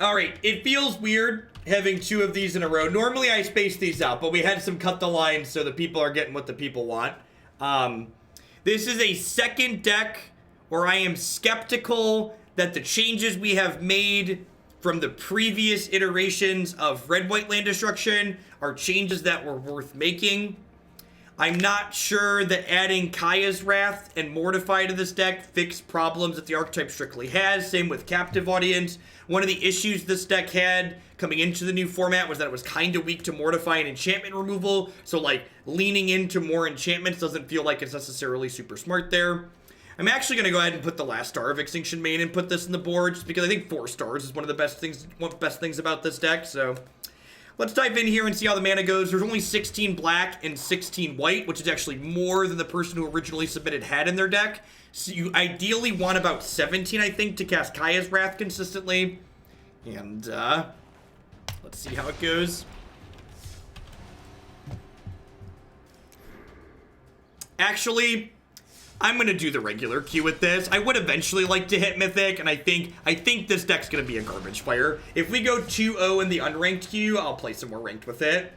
Alright, it feels weird having 2 of these in a row. Normally I space these out, but we had some cut the lines so the people are getting what the people want. This is a second deck where I am skeptical that the changes we have made from the previous iterations of red-white land destruction are changes that were worth making. I'm not sure that adding Kaya's Wrath and Mortify to this deck fix problems that the archetype strictly has. Same with Captive Audience. One of the issues this deck had coming into the new format was that it was kind of weak to Mortify and enchantment removal. So, like, leaning into more enchantments doesn't feel like it's necessarily super smart there. I'm actually going to go ahead and put the last Star of Extinction main and put this in the board, just because I think 4 stars is one of the best things about this deck, so... Let's dive in here and see how the mana goes. There's only 16 black and 16 white, which is actually more than the person who originally submitted had in their deck. So you ideally want about 17, I think, to cast Kaya's Wrath consistently. And, let's see how it goes. Actually, I'm going to do the regular queue with this. I would eventually like to hit Mythic, and I think this deck's going to be a garbage fire. If we go 2-0 in the unranked queue, I'll play some more ranked with it.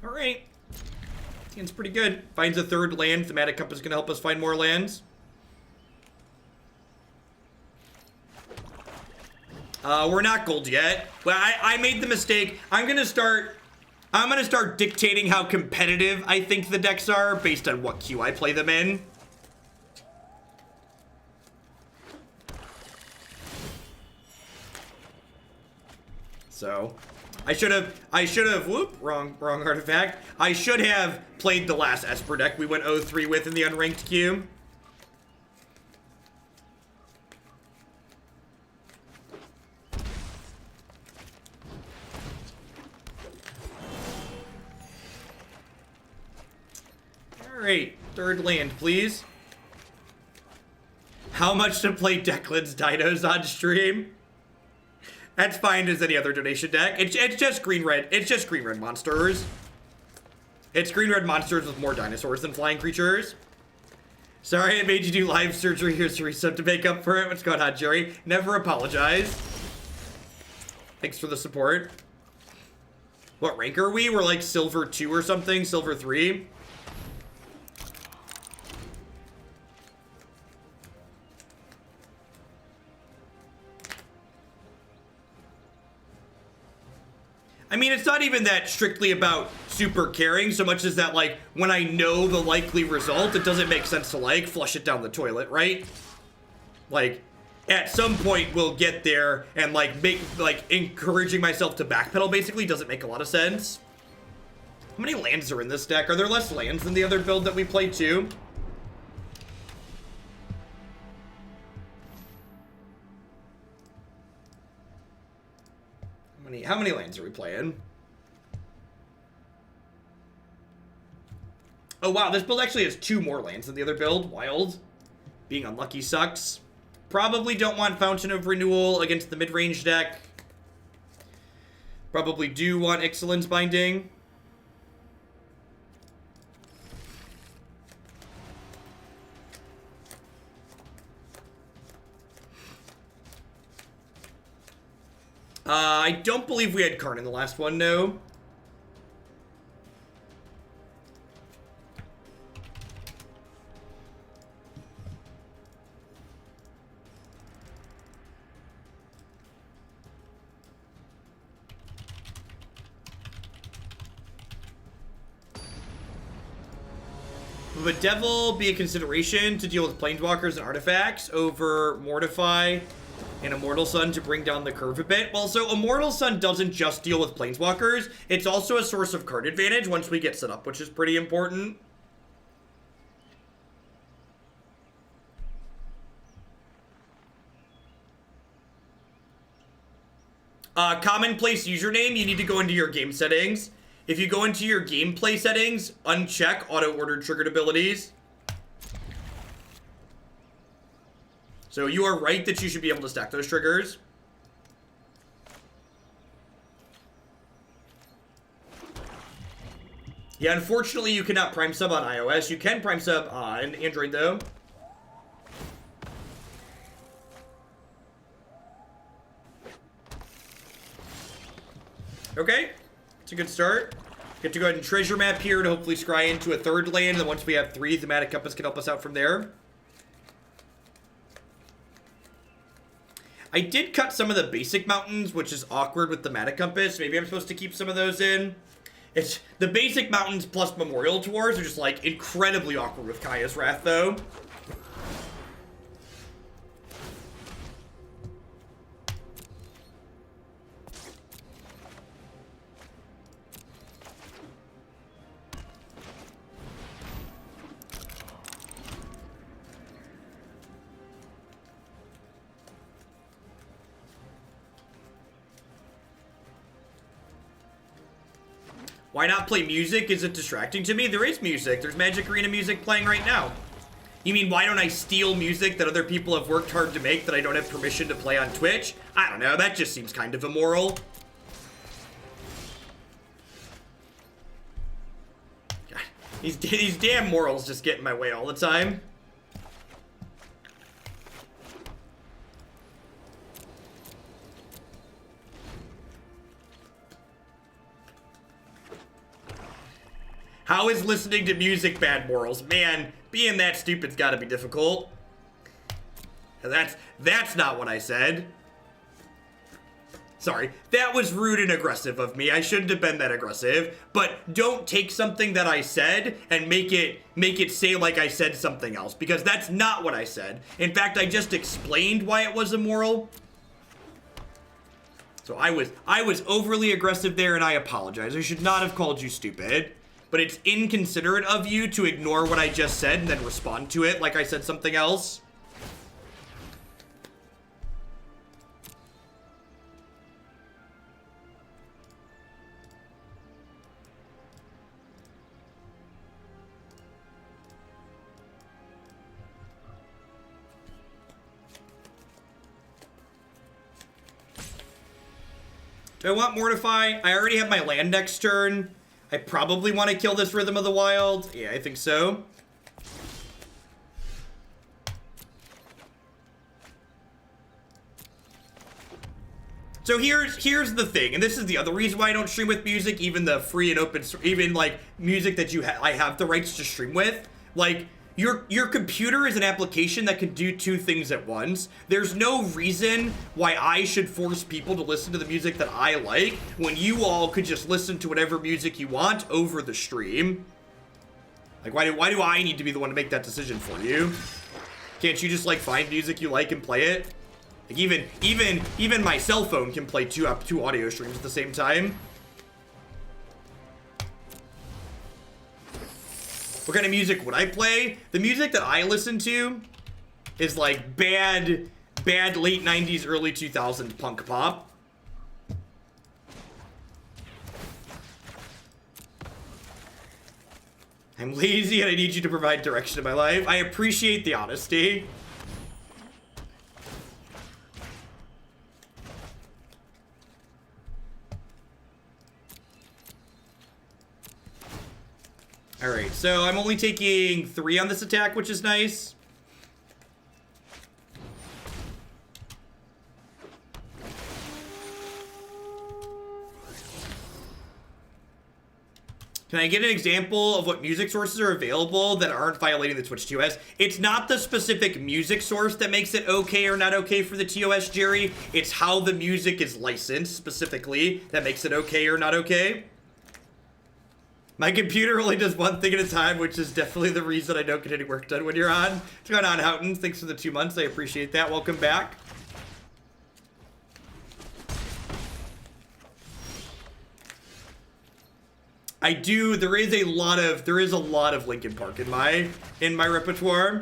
Alright. Seems pretty good. Finds a 3rd land. Thaumatic Compass is going to help us find more lands. We're not gold yet. Well, I made the mistake. I'm gonna start dictating how competitive I think the decks are based on what queue I play them in. So, I should have, whoop, wrong artifact. I should have played the last Esper deck we went 0-3 with in the unranked queue. Alright, 3rd land, please. How much to play Declan's Dinos on stream? That's fine as any other donation deck. It's just green-red. It's just green-red monsters. It's green-red monsters with more dinosaurs than flying creatures. Sorry I made you do live surgery. Here's your resub to make up for it. What's going on, Jerry? Never apologize. Thanks for the support. What rank are we? We're like silver 2 or something. Silver 3. I mean, it's not even that strictly about super caring so much as that, like, when I know the likely result, it doesn't make sense to, like, flush it down the toilet, right? Like, at some point we'll get there and, like, encouraging myself to backpedal basically doesn't make a lot of sense. How many lands are in this deck? Are there less lands than the other build that we played too? How many lands are we playing? Oh wow, this build actually has 2 more lands than the other build. Wild. Being unlucky sucks. Probably don't want Fountain of Renewal against the mid-range deck. Probably do want Excellence Binding. I don't believe we had Karn in the last one, no. Would Devil be a consideration to deal with Planeswalkers and artifacts over Mortify and Immortal Sun to bring down the curve a bit? Well, so Immortal Sun doesn't just deal with Planeswalkers. It's also a source of card advantage once we get set up, which is pretty important. Commonplace username, you need to go into your game settings. If you go into your gameplay settings, uncheck auto-ordered triggered abilities. So you are right that you should be able to stack those triggers. Yeah, unfortunately, you cannot Prime Sub on iOS. You can Prime Sub on Android, though. Okay, it's a good start. Get to go ahead and treasure map here to hopefully scry into a third land, and then once we have 3, Thaumatic Compass can help us out from there. I did cut some of the basic mountains, which is awkward with Thaumatic Compass. Maybe I'm supposed to keep some of those in. It's the basic mountains plus Memorial Tours are just like incredibly awkward with Kaya's Wrath, though. Why not play music? Is it distracting to me? There is music. There's Magic Arena music playing right now. You mean, why don't I steal music that other people have worked hard to make that I don't have permission to play on Twitch? I don't know. That just seems kind of immoral. God, these damn morals just get in my way all the time. How is listening to music bad morals? Man, being that stupid's gotta be difficult. That's not what I said. Sorry, that was rude and aggressive of me. I shouldn't have been that aggressive. But don't take something that I said and make it say like I said something else, because that's not what I said. In fact, I just explained why it was immoral. So I was overly aggressive there, and I apologize. I should not have called you stupid. But it's inconsiderate of you to ignore what I just said and then respond to it like I said something else. Do I want Mortify? I already have my land next turn. I probably want to kill this Rhythm of the Wild. Yeah, I think so. So here's the thing, and this is the other reason why I don't stream with music, even the free and open, even like music that I have the rights to stream with. Like, your computer is an application that can do 2 things at once. There's no reason why I should force people to listen to the music that I like when you all could just listen to whatever music you want over the stream. Like, why do I need to be the one to make that decision for you? Can't you just like find music you like and play it? Like even my cell phone can play two audio streams at the same time. What kind of music would I play? The music that I listen to is like bad late 90s, early 2000s punk pop. I'm lazy and I need you to provide direction in my life. I appreciate the honesty. Alright, so I'm only taking 3 on this attack, which is nice. Can I get an example of what music sources are available that aren't violating the Twitch TOS? It's not the specific music source that makes it okay or not okay for the TOS, Jerry. It's how the music is licensed specifically that makes it okay or not okay. My computer only does one thing at a time, which is definitely the reason I don't get any work done when you're on. What's going on, Houghton? Thanks for the 2 months. I appreciate that. Welcome back. I do. There is a lot of Linkin Park in my repertoire.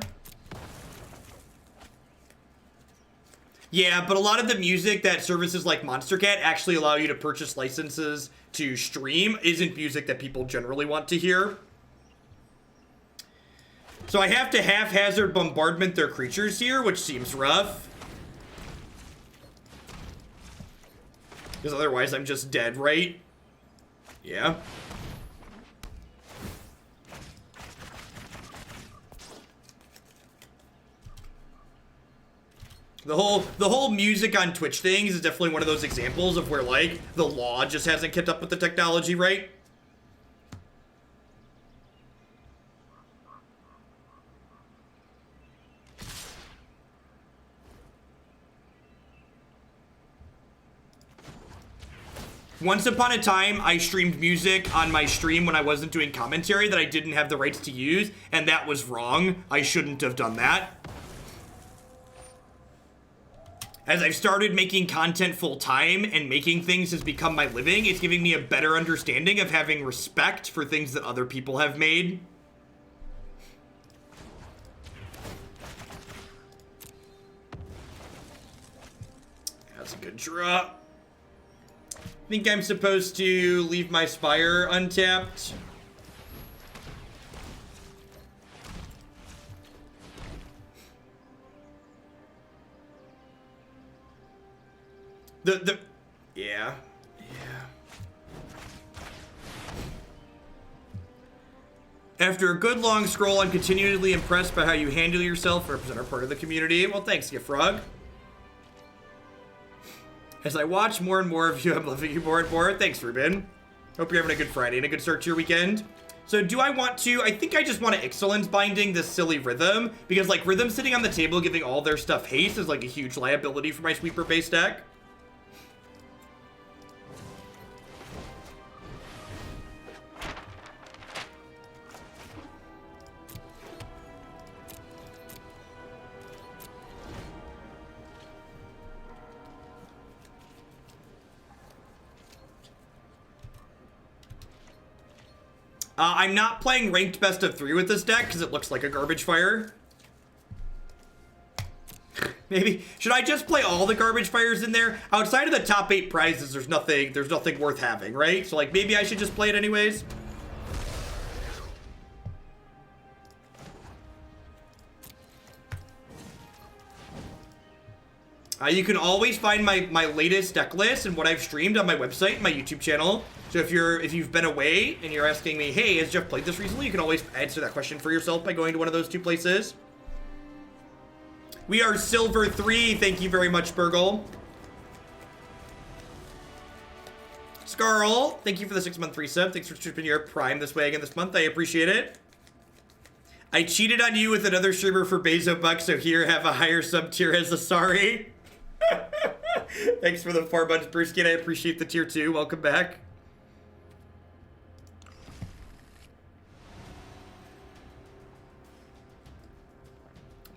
Yeah, but a lot of the music that services like Monster Cat actually allow you to purchase licenses to stream isn't music that people generally want to hear. So I have to haphazard bombardment their creatures here, which seems rough. Because otherwise I'm just dead, right? Yeah. The whole music on Twitch things is definitely one of those examples of where, like, the law just hasn't kept up with the technology, right? Once upon a time, I streamed music on my stream when I wasn't doing commentary that I didn't have the rights to use, and that was wrong. I shouldn't have done that. As I've started making content full time and making things has become my living, it's giving me a better understanding of having respect for things that other people have made. That's a good draw. I think I'm supposed to leave my Spire untapped. Yeah. After a good long scroll, I'm continually impressed by how you handle yourself, represent our part of the community. Well, thanks, Frog. As I watch more and more of you, I'm loving you more and more. Thanks, Ruben. Hope you're having a good Friday and a good start to your weekend. So do I want to, I think I just want to Excellence Binding this silly Rhythm, because like Rhythm sitting on the table giving all their stuff haste is like a huge liability for my sweeper base deck. I'm not playing ranked best of 3 with this deck because it looks like a garbage fire. Maybe should I just play all the garbage fires in there? Outside of the top 8 prizes, there's nothing worth having, right? So like maybe I should just play it anyways. You can always find my latest deck list and what I've streamed on my website and my YouTube channel. So if you've been away and you're asking me, hey, has Jeff played this recently? You can always answer that question for yourself by going to one of those 2 places. We are Silver 3. Thank you very much, Burgle. Scarl, thank you for the 6-month resub. Thanks for tripping your Prime this way again this month. I appreciate it. I cheated on you with another streamer for Bezo Bucks, so here have a higher sub tier as a sorry. Thanks for the 4 months, Brewski. I appreciate the tier 2. Welcome back.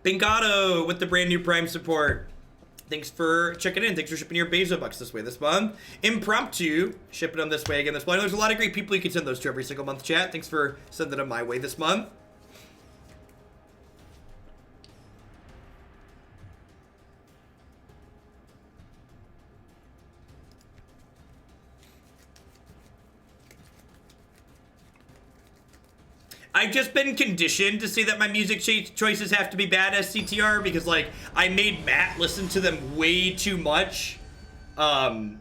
Bingato with the brand new Prime support. Thanks for checking in. Thanks for shipping your Bezo Bucks this way this month. Impromptu, shipping them this way again this month. There's a lot of great people you can send those to every single month, chat. Thanks for sending them my way this month. I've just been conditioned to say that my music choices have to be bad as CTR because, like, I made Matt listen to them way too much on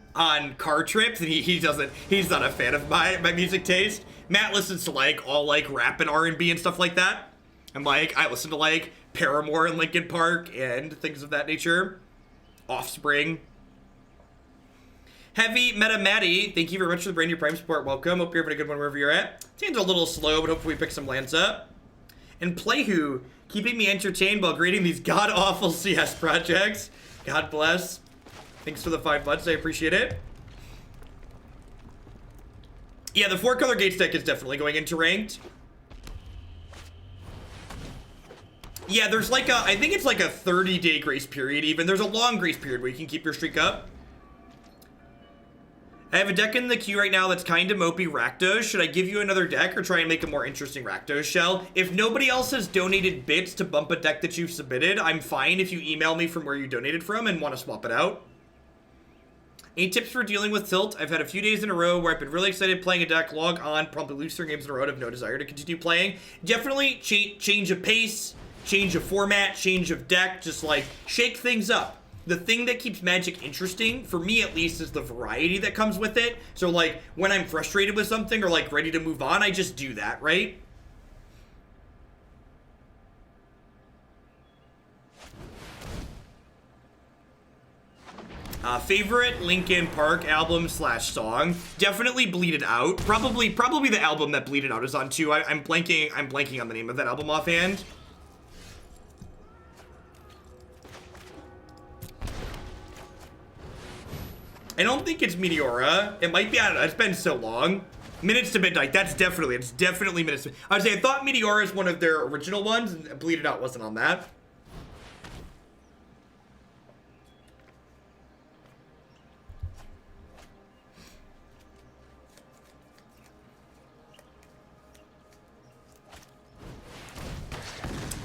car trips, and he's not a fan of my music taste. Matt listens to, like, all, like, rap and R&B and stuff like that. And, like, I listen to, like, Paramore and Linkin Park and things of that nature. Offspring. Heavy Meta Maddie, thank you very much for the brand new Prime support. Welcome. Hope you're having a good one wherever you're at. Seems a little slow, but hopefully we pick some lands up. And Playhu, keeping me entertained while grading these god-awful CS projects. God bless. Thanks for the 5 months. I appreciate it. Yeah, the 4-color Gates deck is definitely going into ranked. Yeah, there's like a, I think it's like a 30-day grace period even. There's a long grace period where you can keep your streak up. I have a deck in the queue right now that's kind of mopey Rakdos. Should I give you another deck or try and make a more interesting Rakdos shell? If nobody else has donated bits to bump a deck that you've submitted, I'm fine if you email me from where you donated from and want to swap it out. Any tips for dealing with tilt? I've had a few days in a row where I've been really excited playing a deck, log on, probably lose 3 games in a row and have no desire to continue playing. Definitely change of pace, change of format, change of deck, just like shake things up. The thing that keeps Magic interesting, for me at least, is the variety that comes with it. So, like, when I'm frustrated with something or, like, ready to move on, I just do that, right? Favorite Linkin Park album / song? Definitely Bleed It Out. Probably the album that Bleed It Out is on too. I'm blanking on the name of that album offhand. I don't think it's Meteora. It might be, I don't know, it's been so long. Minutes to Midnight, it's definitely Minutes to Midnight. I would say I thought Meteora is one of their original ones, and Bleed It Out wasn't on that.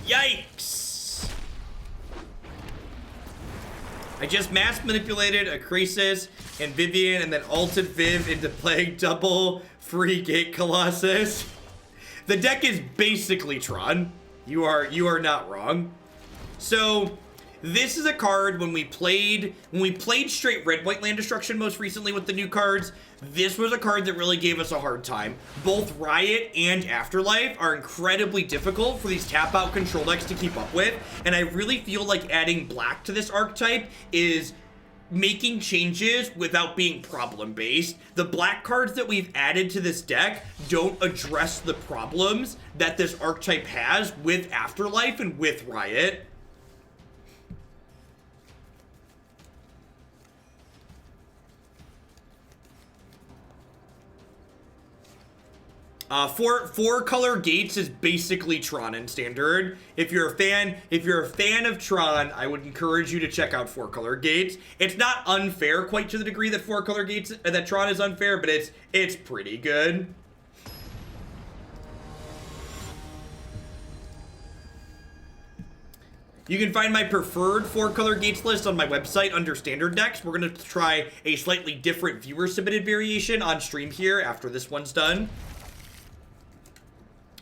Yikes! I just mass manipulated a Crisis and Vivian and then ulted Viv into playing double free Gate Colossus. The deck is basically Tron. You are not wrong. So this is a card when we played straight red-white land destruction most recently with the new cards. This was a card that really gave us a hard time. Both Riot and Afterlife are incredibly difficult for these tap-out control decks to keep up with, and I really feel like adding black to this archetype is making changes without being problem-based. The black cards that we've added to this deck don't address the problems that this archetype has with Afterlife and with Riot. Four color gates is basically Tron in Standard. If you're a fan of Tron, I would encourage you to check out 4 color gates. It's not unfair quite to the degree that 4 color gates, that Tron is unfair, but it's pretty good. You can find my preferred 4 color gates list on my website under standard decks. We're gonna try a slightly different viewer submitted variation on stream here after this one's done.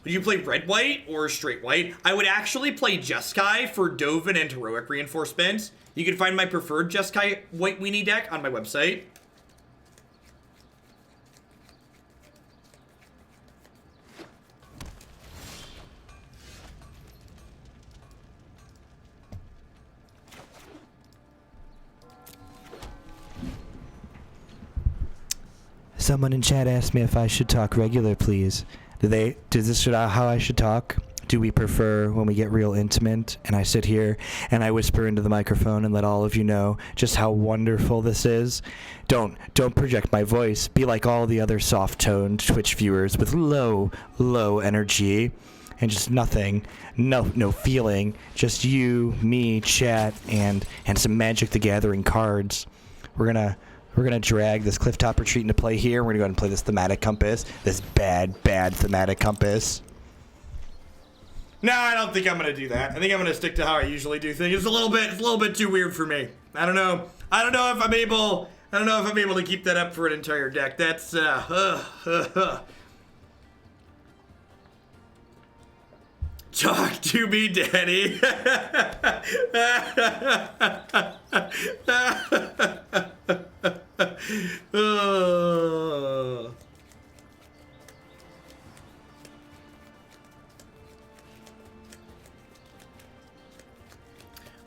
Would you play red-white or straight-white? I would actually play Jeskai for Dovin and Heroic Reinforcements. You can find my preferred Jeskai white weenie deck on my website. Someone in chat asked me if I should talk regular, please. Is this how I should talk? Do we prefer when we get real intimate and I sit here and I whisper into the microphone and let all of you know just how wonderful this is? Don't project my voice. Be like all the other soft-toned Twitch viewers with low energy and just nothing, no feeling. Just you, me, chat, and some Magic the Gathering cards. We're gonna drag this Clifftop Retreat into play here. We're gonna go ahead and play this Thaumatic Compass, this bad Thaumatic Compass. No, I don't think I'm gonna do that. I think I'm gonna stick to how I usually do things. It's a little bit too weird for me. I don't know if I'm able to keep that up for an entire deck. That's Talk to me, Daddy.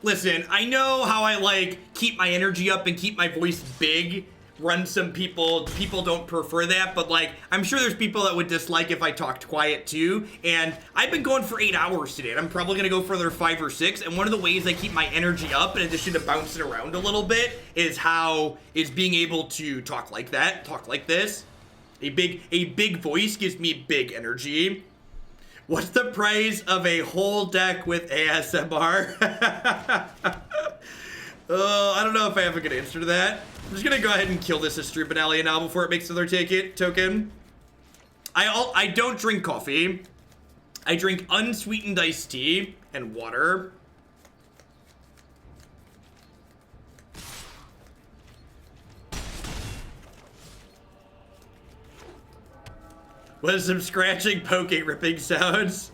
Listen, I know how I keep my energy up and keep my voice big. Run some people don't prefer that, but I'm sure there's people that would dislike if I talked quiet too. And I've been going for 8 hours today, and I'm probably gonna go for another 5 or 6. And one of the ways I keep my energy up, in addition to bouncing around a little bit, is being able to talk like that, talk like this. A big voice gives me big energy. What's the price of a whole deck with ASMR? I don't know if I have a good answer to that. I'm just gonna go ahead and kill this Astruminalia now before it makes another token. I don't drink coffee. I drink unsweetened iced tea and water. With some scratching, poking, ripping sounds.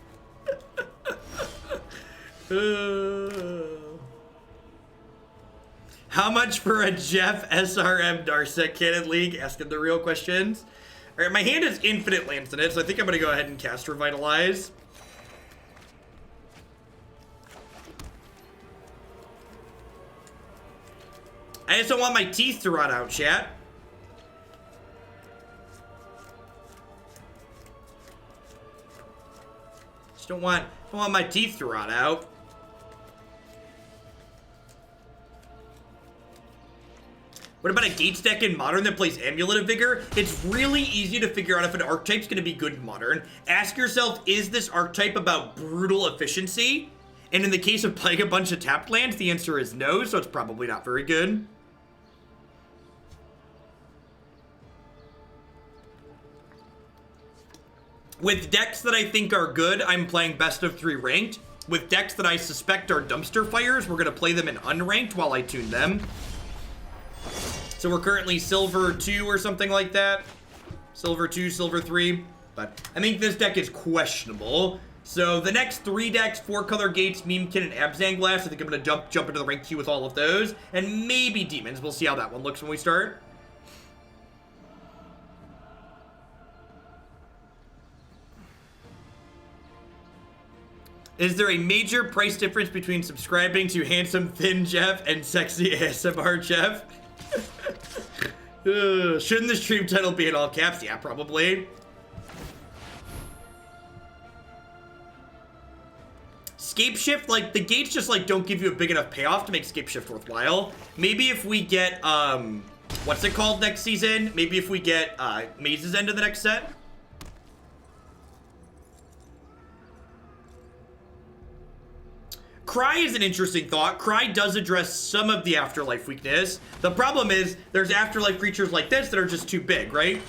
How much for a Jeff SRM Darsek Cannon League? Asking the real questions. All right, my hand has infinite lands in it, so I think I'm gonna go ahead and cast Revitalize. I just don't want my teeth to rot out, chat. Just don't want my teeth to rot out. What about a Gates deck in Modern that plays Amulet of Vigor? It's really easy to figure out if an archetype's going to be good in Modern. Ask yourself, is this archetype about brutal efficiency? And in the case of playing a bunch of tapped lands, the answer is no, so it's probably not very good. With decks that I think are good, I'm playing best of 3 ranked. With decks that I suspect are dumpster fires, we're going to play them in unranked while I tune them. So we're currently silver 2 or something like that. Silver 2, silver 3. But I think this deck is questionable. So the next 3 decks, 4-color Gates, Memekin, and Abzanglass, I think I'm going to jump into the rank queue with all of those. And maybe Demons. We'll see how that one looks when we start. Is there a major price difference between subscribing to Handsome Thin Jeff and Sexy ASMR Jeff? Shouldn't the stream title be in all caps? Yeah, probably. Scape Shift, like, the gates just, like, don't give you a big enough payoff to make Scape Shift worthwhile. Maybe if we get, what's it called next season? Maybe if we get, Maze's End of the next set? Cry is an interesting thought. Cry does address some of the afterlife weakness. The problem is, there's afterlife creatures like this that are just too big, right?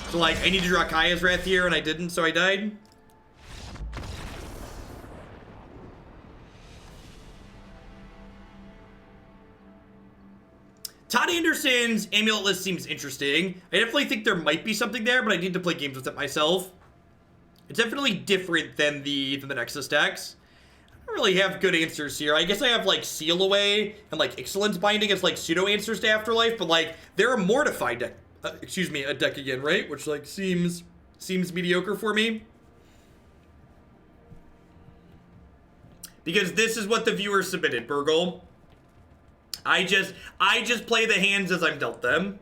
So, like, I need to draw Kaya's Wrath here, and I didn't, so I died. Todd Anderson's Amulet list seems interesting. I definitely think there might be something there, but I need to play games with it myself. It's definitely different than the Nexus decks. I don't really have good answers here. I guess I have, like, Seal Away and, like, Excellence Binding as, like, pseudo answers to Afterlife, but, like, they're a Mortify deck. Excuse me, a deck again, right? Which, like, seems mediocre for me. Because this is what the viewer submitted, Burgle. I just play the hands as I'm dealt them.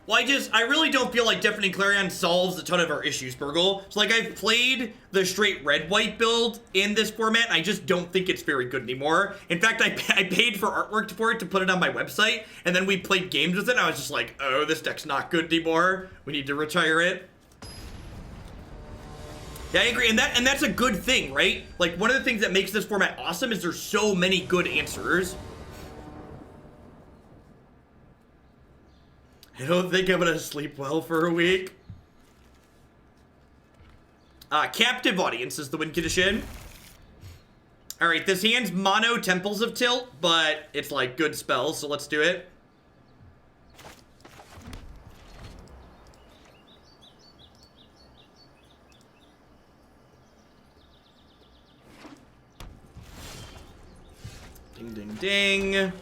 Well, I really don't feel like Deafening Clarion solves a ton of our issues, Burgle. So, like, I've played the straight red-white build in this format, and I just don't think it's very good anymore. In fact, I paid for artwork for it to put it on my website, and then we played games with it, and I was just like, oh, this deck's not good anymore. We need to retire it. Yeah, I agree, and that's a good thing, right? Like, one of the things that makes this format awesome is there's so many good answers. I don't think I'm gonna sleep well for a week. Captive Audience is the win condition. Alright, this hand's mono Temples of Tilt, but it's like good spells, so let's do it. Ding, ding, ding.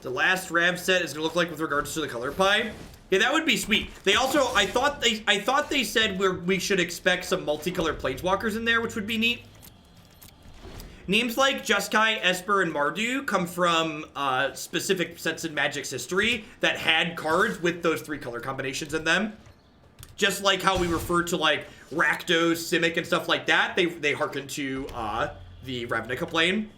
The last Rav set is gonna look like with regards to the color pie. Yeah, that would be sweet. They also, I thought they said we should expect some multicolored planeswalkers in there, which would be neat. Names like Jeskai, Esper, and Mardu come from specific sets in Magic's history that had cards with those 3 color combinations in them. Just like how we refer to, like, Rakdos, Simic, and stuff like that, they hearken to the Ravnica plane.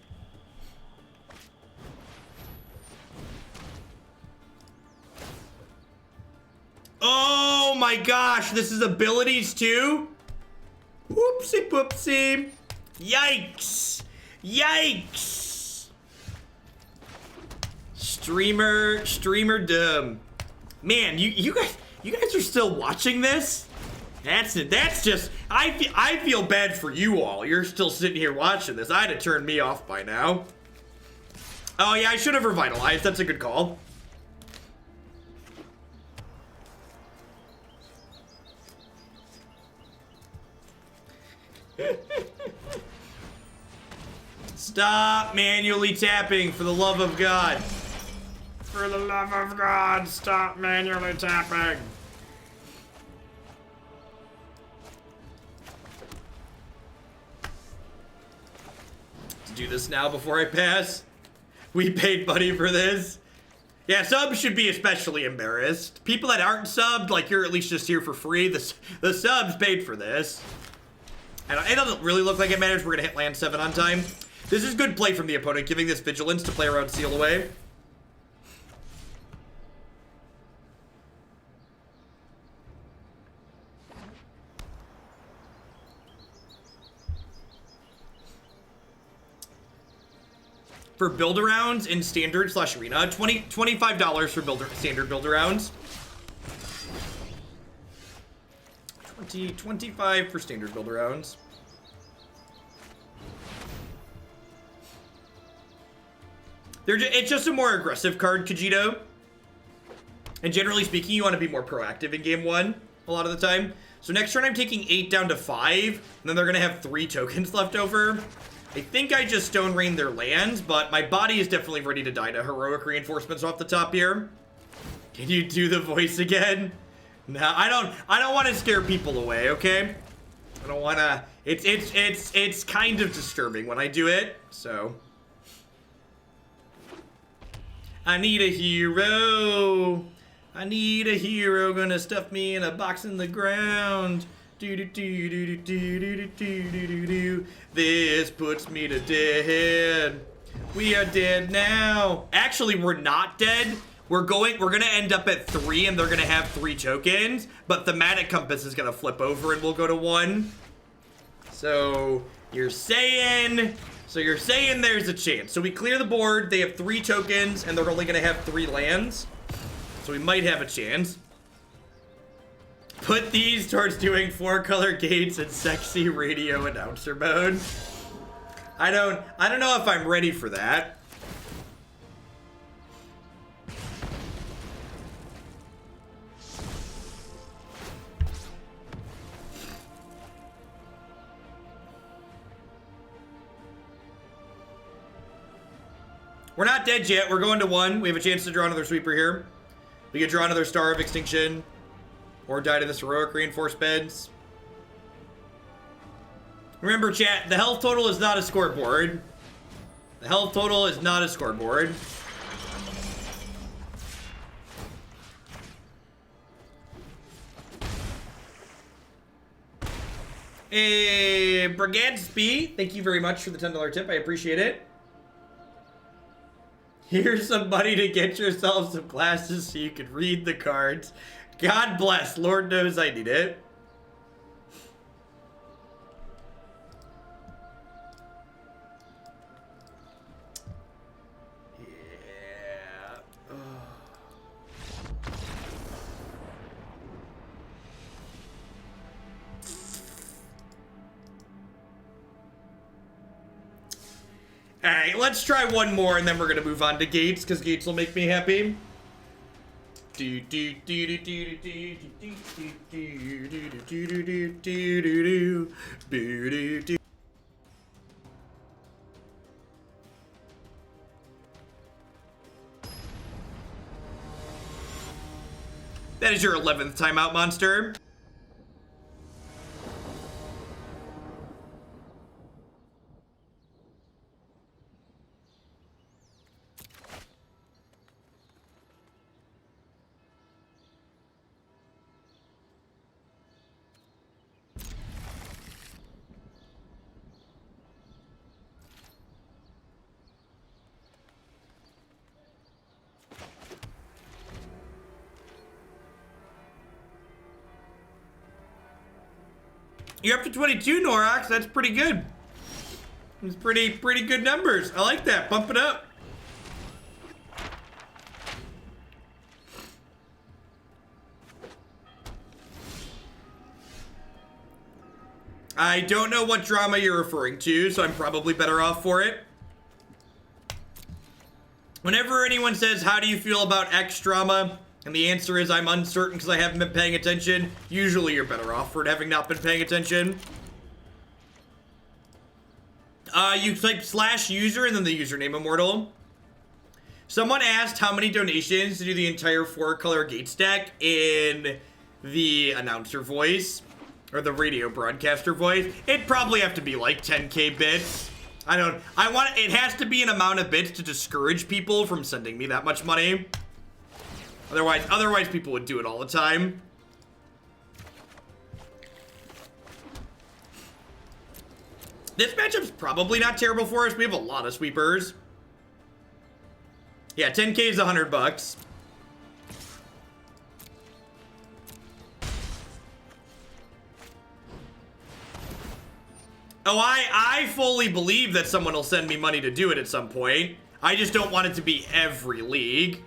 Oh my gosh, this is abilities too? Whoopsie poopsie. Yikes. Yikes. Streamer dumb. Man, you guys are still watching this? That's just, I feel bad for you all. You're still sitting here watching this. I'd have turned me off by now. Oh yeah, I should have revitalized. That's a good call. Stop manually tapping, for the love of God. For the love of God, stop manually tapping. To do this now before I pass. We paid money for this. Yeah, subs should be especially embarrassed. People that aren't subbed, like you're at least just here for free. The subs paid for this. And it doesn't really look like it matters. We're gonna hit land 7 on time. This is good play from the opponent, giving this vigilance to play around Seal Away. For build-arounds in standard / arena, $25 for standard build-arounds. 25 for standard build-arounds. It's just a more aggressive card, Kajito. And generally speaking, you want to be more proactive in game 1 a lot of the time. So next turn I'm taking 8 down to 5, and then they're going to have 3 tokens left over. I think I just Stone Rain their lands, but my body is definitely ready to die to heroic reinforcements off the top here. Can you do the voice again? No, I don't want to scare people away, okay? I don't want to. It's kind of disturbing when I do it, so. I need a hero. I need a hero gonna stuff me in a box in the ground. This puts me to dead. We are dead now. Actually, we're not dead. We're gonna end up at 3 and they're gonna have 3 tokens, but Thaumatic Compass is gonna flip over and we'll go to 1. So you're saying there's a chance. So we clear the board, they have 3 tokens, and they're only gonna have 3 lands. So we might have a chance. Put these towards doing 4-color gates and sexy radio announcer mode. I don't know if I'm ready for that. We're not dead yet. We're going to 1. We have a chance to draw another sweeper here. We could draw another Star of Extinction. Or die to this heroic reinforced beds. Remember, chat, the health total is not a scoreboard. The health total is not a scoreboard. Hey, Brigade thank you very much for the $10 tip. I appreciate it. Here's some money to get yourself some glasses so you can read the cards. God bless. Lord knows I need it. Yeah. Alright, let's try one more and then we're gonna move on to gates, because gates will make me happy. That is your 11th timeout, monster. You're up to 22, Norox. That's pretty good. It's pretty good numbers. I like that. Bump it up. I don't know what drama you're referring to, so I'm probably better off for it. Whenever anyone says, how do you feel about X drama? And the answer is, I'm uncertain because I haven't been paying attention. Usually you're better off for having not been paying attention. You type /user and then the username Immortal. Someone asked how many donations to do the entire 4-color gate stack in the announcer voice or the radio broadcaster voice. It'd probably have to be like 10k bits. It has to be an amount of bits to discourage people from sending me that much money. Otherwise people would do it all the time. This matchup's probably not terrible for us. We have a lot of sweepers. Yeah, 10k is $100. Oh, I fully believe that someone will send me money to do it at some point. I just don't want it to be every league.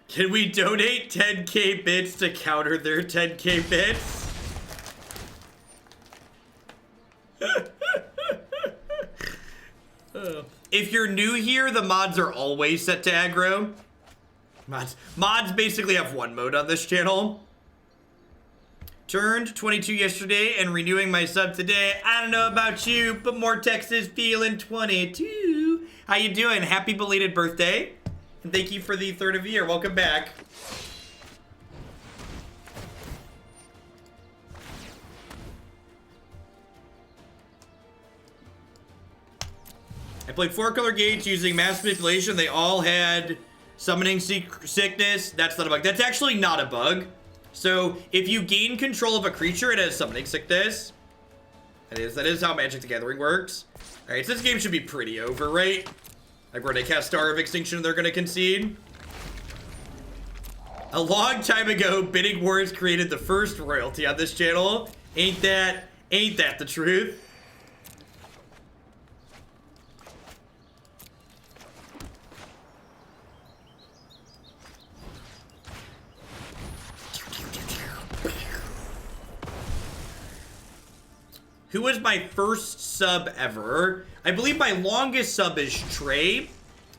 Can we donate 10k bits to counter their 10k bits? If you're new here, the mods are always set to aggro. Mods basically have one mode on this channel. Turned 22 yesterday and renewing my sub today. I don't know about you, but Mortex is feeling 22. How you doing? Happy belated birthday. And thank you for the 3rd of the year. Welcome back. I played 4-color gates using mass manipulation. They all had summoning sickness. That's not a bug. That's actually not a bug. So if you gain control of a creature, it has summoning sickness. That is how Magic the Gathering works. All right, so this game should be pretty over, right? Like where they cast Star of Extinction and they're gonna concede. A long time ago, bidding wars created the first royalty on this channel. Ain't that the truth? Who was my first sub ever? I believe my longest sub is Trey.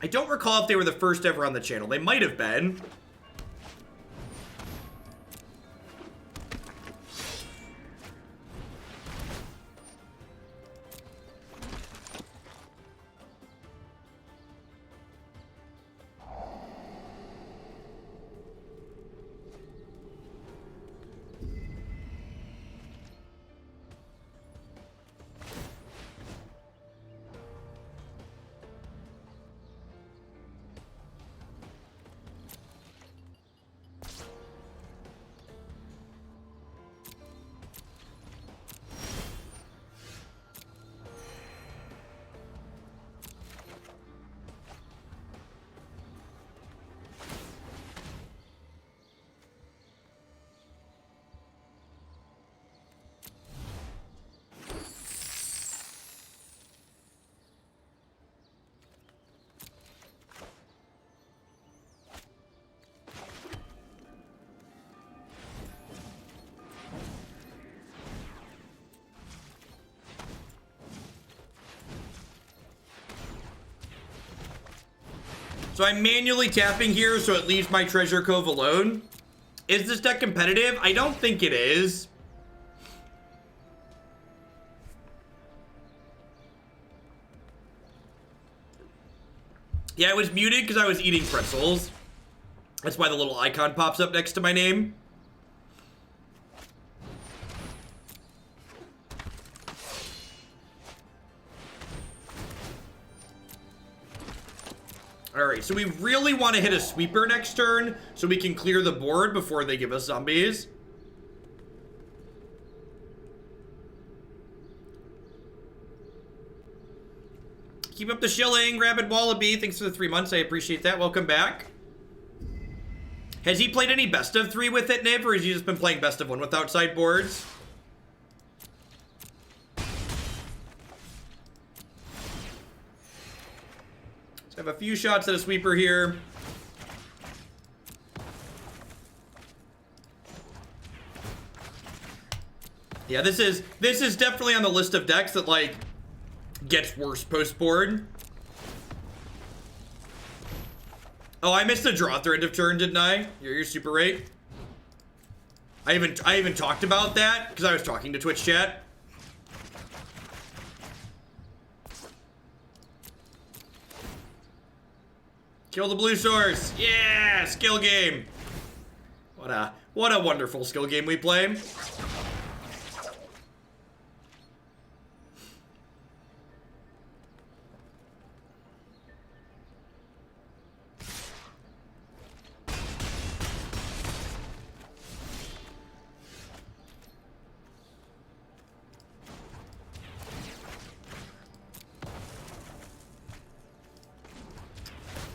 I don't recall if they were the first ever on the channel. They might have been. So I'm manually tapping here, so it leaves my Treasure Cove alone. Is this deck competitive? I don't think it is. Yeah, I was muted because I was eating pretzels. That's why the little icon pops up next to my name. Alright, so we really want to hit a sweeper next turn so we can clear the board before they give us zombies. Keep up the shilling, Rabid Wallaby. Thanks for the 3 months. I appreciate that. Welcome back. Has he played any best of 3 with it, Niv, or has he just been playing best of 1 with outside boards? Let's have a few shots at a sweeper here. Yeah, this is definitely on the list of decks that, like, gets worse post-board. Oh, I missed the draw at the end of turn, didn't I? You're super right. I even talked about that because I was talking to Twitch chat. Kill the blue source. Yeah, skill game. What a wonderful skill game we play.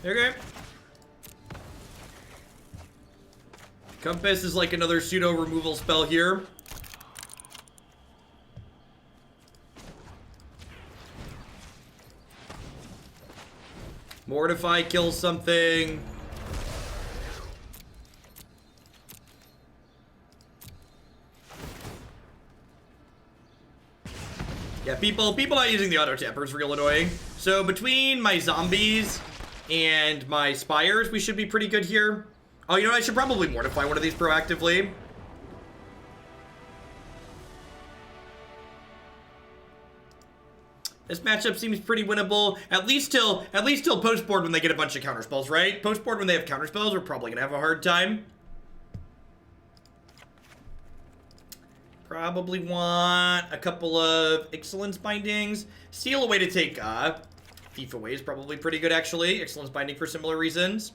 Okay. Compass is like another pseudo removal spell here. Mortify kills something. Yeah, people not using the auto tapper is real annoying. So between my zombies and my spires, we should be pretty good here. Oh, you know what? I should probably mortify one of these proactively. This matchup seems pretty winnable, at least till post board when they get a bunch of counterspells, right? Post board when they have counterspells, we're probably gonna have a hard time. Probably want a couple of Excellence Bindings. Seal away to take Thief away is probably pretty good, actually. Excellence Binding for similar reasons.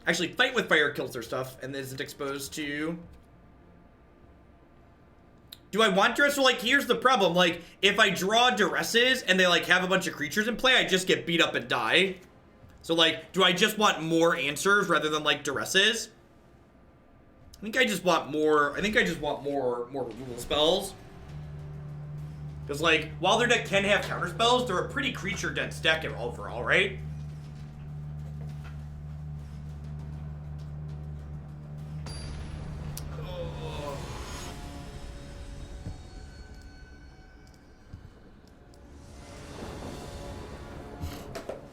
Actually, Fight with Fire kills their stuff and isn't exposed to... Do I want Duress? Well, like, here's the problem. Like, if I draw Duresses and they, like, have a bunch of creatures in play, I just get beat up and die. So, like, do I just want more answers rather than, like, Duresses? I think I just want more removal spells. Because, like, while their deck can have counterspells, they're a pretty creature-dense deck overall, right? Oh.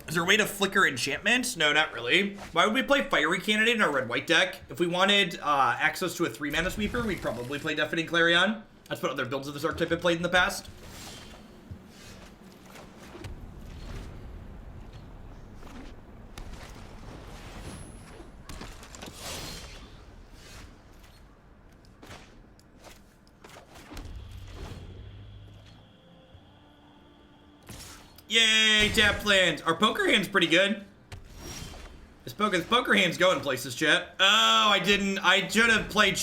Is there a way to flicker enchantments? No, not really. Why would we play Fiery Candidate in our red-white deck? If we wanted access to a 3-mana sweeper, we'd probably play Deafening Clarion. That's what other builds of this archetype have played in the past. Yay, tap lands. Our poker hand's pretty good. This poker hand's going places, chat. Oh, I didn't. I should have played.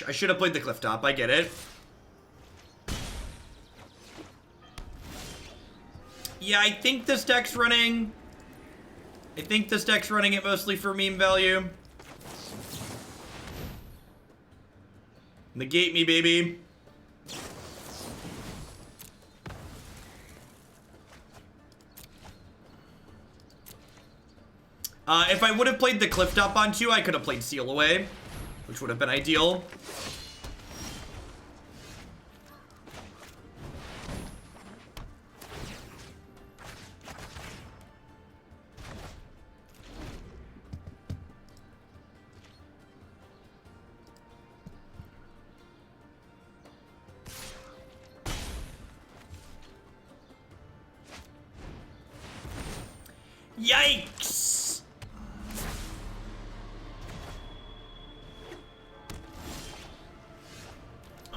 I should have played the Clifftop. I get it. Yeah, I think this deck's running. It mostly for meme value. Negate me, baby. If I would have played the Clifftop on 2, I could have played Seal Away, which would have been ideal. Yikes!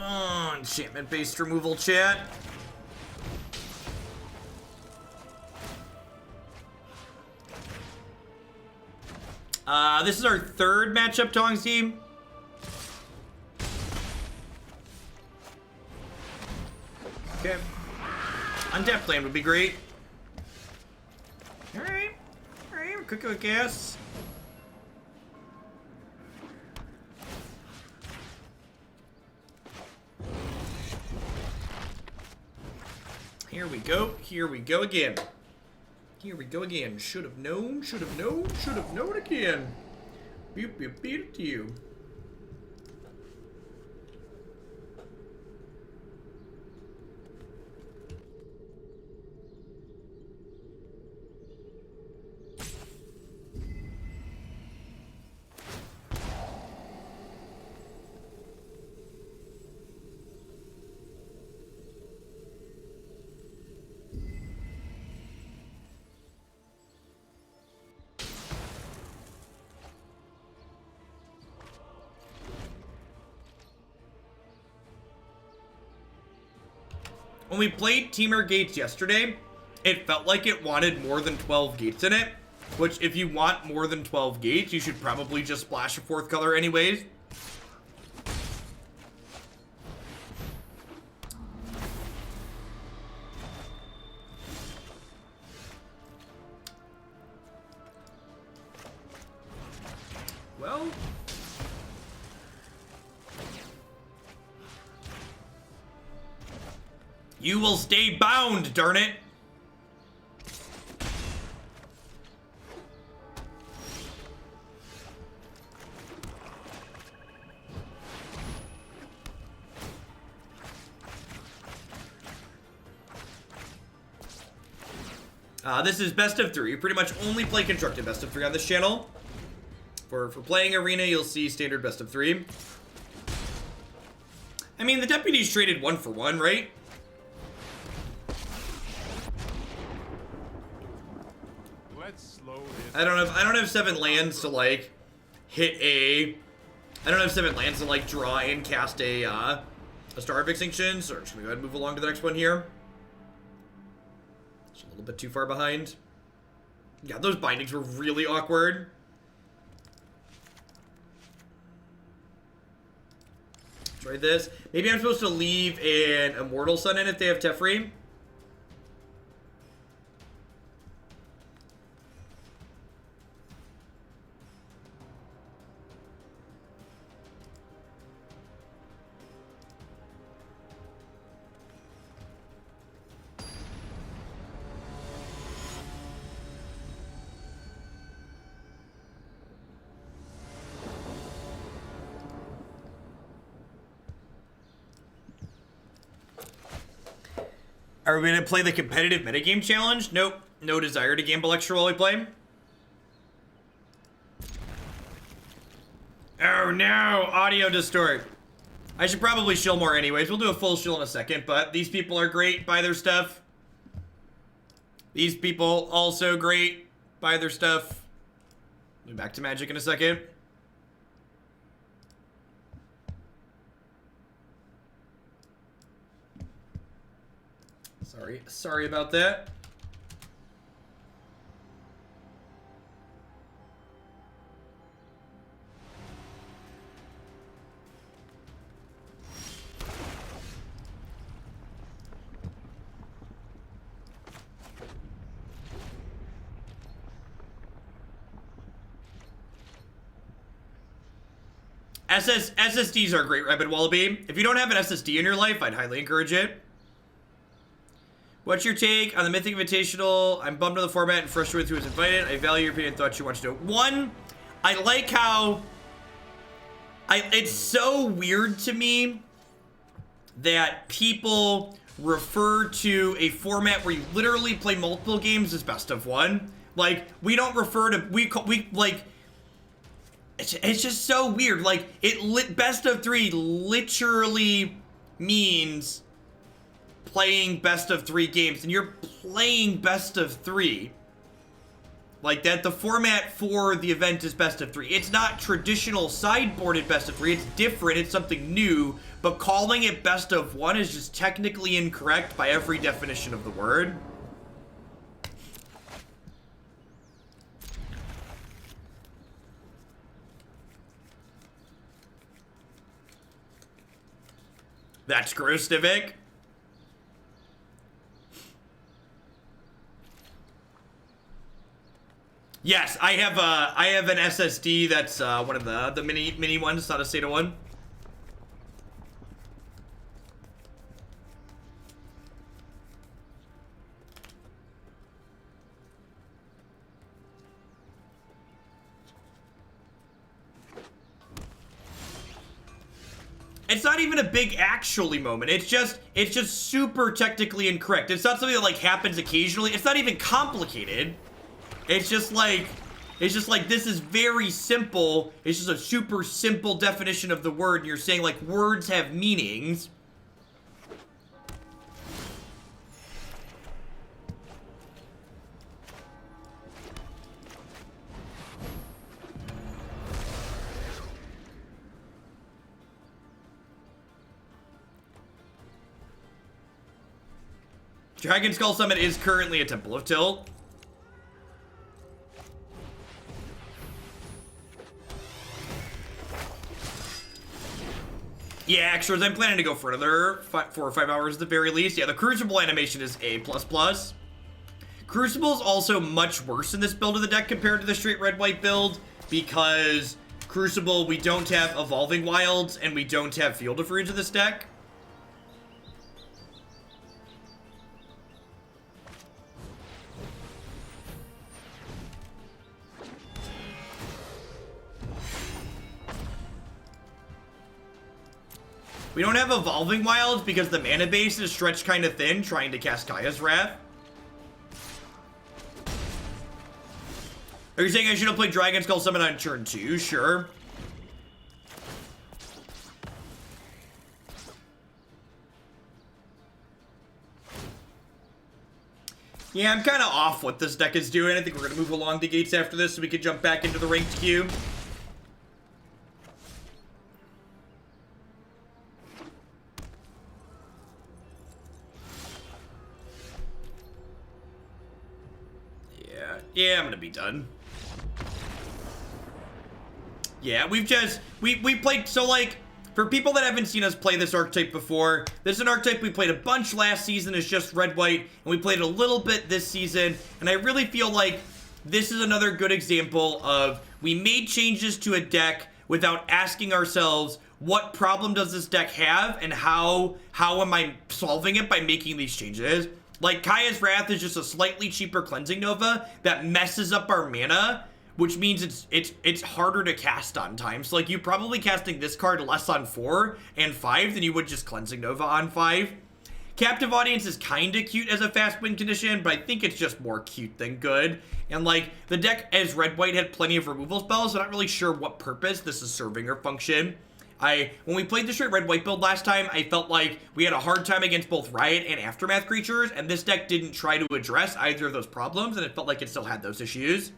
Oh, enchantment-based removal, chat. This is our third matchup, Tong's team. Okay. Untapped land would be great. Alright. Alright, we're cooking with gas. Here we go. Here we go again. Here we go again. Should have known, should have known, should have known again. Beep, beep, beep to you. When we played Teamer Gates yesterday, it felt like it wanted more than 12 gates in it, which if you want more than 12 gates, you should probably just splash a 4th color anyways. Well... you will stay bound, darn it! This is best of 3. You pretty much only play constructed best of 3 on this channel. For playing Arena, you'll see standard best of 3. I mean, the deputies traded 1 for 1, right? I don't have 7 lands to like hit a. I don't have 7 lands to like draw and cast a Star of Extinction. So just gonna go ahead and move along to the next one here. Just a little bit too far behind. Yeah, those bindings were really awkward. Try this. Maybe I'm supposed to leave an Immortal Sun in if they have Teferi. Are we going to play the competitive metagame challenge? Nope. No desire to gamble extra while we play. Oh no, audio distort. I should probably shill more anyways. We'll do a full shill in a second, but these people are great. Buy their stuff. These people also great. Buy their stuff. We'll be back to Magic in a second. Sorry about that. SSDs are great, Rabbit Wallaby. If you don't have an SSD in your life, I'd highly encourage it. What's your take on the Mythic Invitational? I'm bummed on the format and frustrated with who was invited. I value your opinion and thought you wanted to know. One, I like how... it's so weird to me that people refer to a format where you literally play multiple games as best of one. Like, we don't refer to... like... It's just so weird. Like, best of 3 literally means... playing best of 3 games, and you're playing best of 3 like that. The format for the event is best of 3. It's not traditional sideboarded best of 3. It's different. It's something new, but calling it best of 1 is just technically incorrect by every definition of the word. That's gross, Divik. Yes, I have an SSD that's one of the mini ones, not a SATA one. it's not even a big actually moment. It's just super technically incorrect. It's not something that like happens occasionally. It's not even complicated. It's just like this is very simple. It's just a super simple definition of the word. And you're saying like words have meanings. Dragonskull Summit is currently a Temple of Tilt. Yeah, extras. I'm planning to go for another 4 or 5 hours at the very least. Yeah, the Crucible animation is A++. Crucible is also much worse in this build of the deck compared to the straight red-white build because Crucible, we don't have Evolving Wilds and we don't have Field of Runes in this deck. We don't have Evolving Wilds because the mana base is stretched kind of thin trying to cast Kaya's Wrath. Are you saying I should have played Dragonskull Summit on turn 2? Sure. Yeah, I'm kind of off what this deck is doing. I think we're going to move along the gates after this so we can jump back into the ranked queue. Yeah, I'm gonna be done. Yeah, we played, so like, for people that haven't seen us play this archetype before, this is an archetype we played a bunch last season as just red-white, and we played a little bit this season, and I really feel like this is another good example of we made changes to a deck without asking ourselves, what problem does this deck have, and how am I solving it by making these changes? Like, Kaya's Wrath is just a slightly cheaper Cleansing Nova that messes up our mana, which means it's harder to cast on time. So, like, you're probably casting this card less on 4 and 5 than you would just Cleansing Nova on 5. Captive Audience is kind of cute as a fast win condition, but I think it's just more cute than good. And, like, the deck as red-white had plenty of removal spells, so I'm not really sure what purpose this is serving or function. When we played the straight red-white build last time, I felt like we had a hard time against both Riot and Aftermath creatures, and this deck didn't try to address either of those problems, and it felt like it still had those issues.